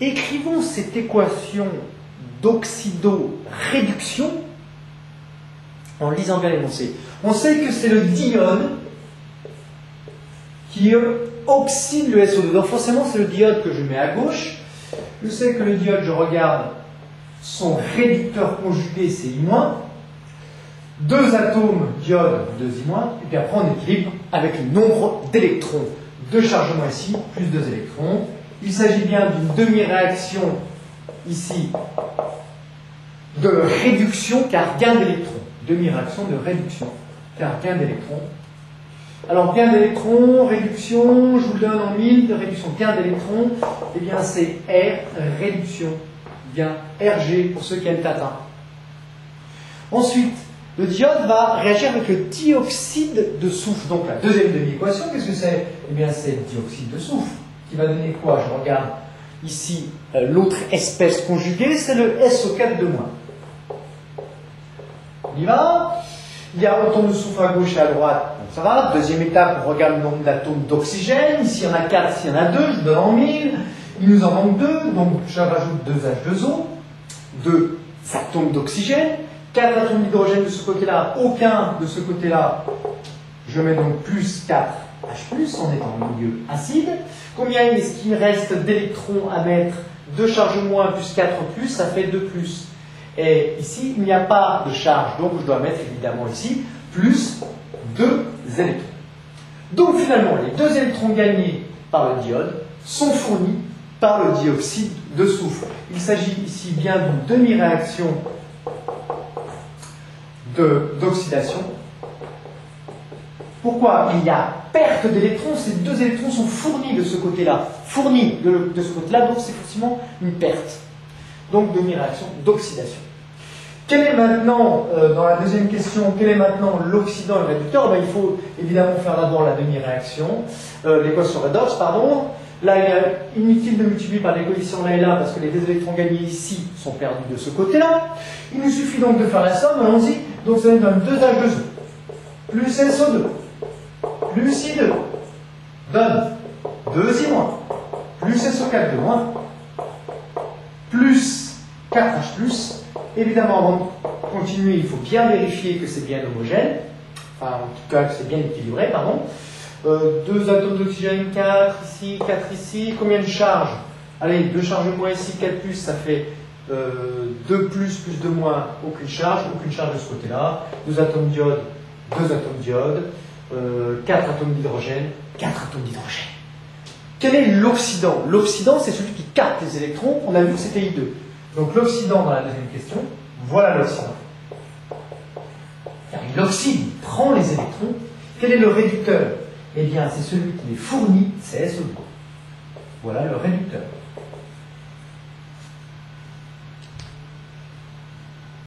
Écrivons cette équation d'oxydoréduction en lisant bien l'énoncé. On sait que c'est le diode qui oxyde le SO2. Donc forcément, c'est le diode que je mets à gauche. Je sais que le diode, je regarde son réducteur conjugué, c'est I-. Deux atomes diode, 2I-. Et puis après, on équilibre avec le nombre d'électrons. Deux chargements ici, plus 2 électrons. Il s'agit bien d'une demi-réaction ici de réduction car gain d'électrons. Demi-réaction de réduction car gain d'électrons. Alors gain d'électrons, réduction, je vous le donne en 1000, de réduction gain d'électrons, eh bien c'est R, réduction, bien RG pour ceux qui aiment Tatin. Ensuite, le diode va réagir avec le dioxyde de soufre. Donc la deuxième demi-équation, qu'est-ce que c'est? Eh bien c'est le dioxyde de soufre qui va donner quoi? Je regarde ici l'autre espèce conjuguée, c'est le SO4 de moins. On y va. Il y a autant de soufre à gauche et à droite, donc ça va. Deuxième étape, on regarde le nombre d'atomes d'oxygène. Ici, il y en a 4, ici, il y en a 2, je vous donne en 1000. Il nous en manque 2, donc je rajoute 2H2O, 2 atomes d'oxygène, 4 atomes d'hydrogène de ce côté-là, aucun de ce côté-là. Je mets donc plus 4H+, en étant en milieu acide. Combien est-ce qu'il reste d'électrons à mettre? 2 charges moins plus 4 plus, ça fait 2 plus. Et ici, il n'y a pas de charge, donc je dois mettre évidemment ici plus 2 électrons. Donc finalement, les 2 électrons gagnés par le diode sont fournis par le dioxyde de soufre. Il s'agit ici bien d'une demi-réaction d'oxydation. Pourquoi il y a perte d'électrons? Ces 2 électrons sont fournis de ce côté-là. Fournis de ce côté-là, donc c'est forcément une perte. Donc demi-réaction d'oxydation. Quel est maintenant, dans la deuxième question, quel est maintenant l'oxydant et le réducteur? Il faut évidemment faire d'abord la demi-réaction, l'équation redox, pardon. Là, il est inutile de multiplier par les coefficients là et là, parce que les 2 électrons gagnés ici sont perdus de ce côté-là. Il nous suffit donc de faire la somme, allons-y. Donc ça nous donne 2H2O, plus SO2, plus I2, donne 2I-, plus SO4 de moins, plus 4H+. Évidemment, avant de continuer, il faut bien vérifier que c'est bien homogène, enfin en tout cas que c'est bien équilibré, pardon. 2 atomes d'oxygène, 4 ici, 4 ici. Combien de charges? Allez, 2 charges moins ici, 4 plus, ça fait 2 plus 2 moins, aucune charge de ce côté-là. 2 atomes diode, 2 atomes diode, 4 atomes d'hydrogène, 4 atomes d'hydrogène. Quel est l'oxydant? L'oxydant, c'est celui qui capte les électrons. On a vu que c'était I2. Donc l'oxydant dans la deuxième question, voilà l'oxydant. Car il oxyde, il prend les électrons. Quel est le réducteur? Eh bien, c'est celui qui les fournit, c'est SO2. Voilà le réducteur.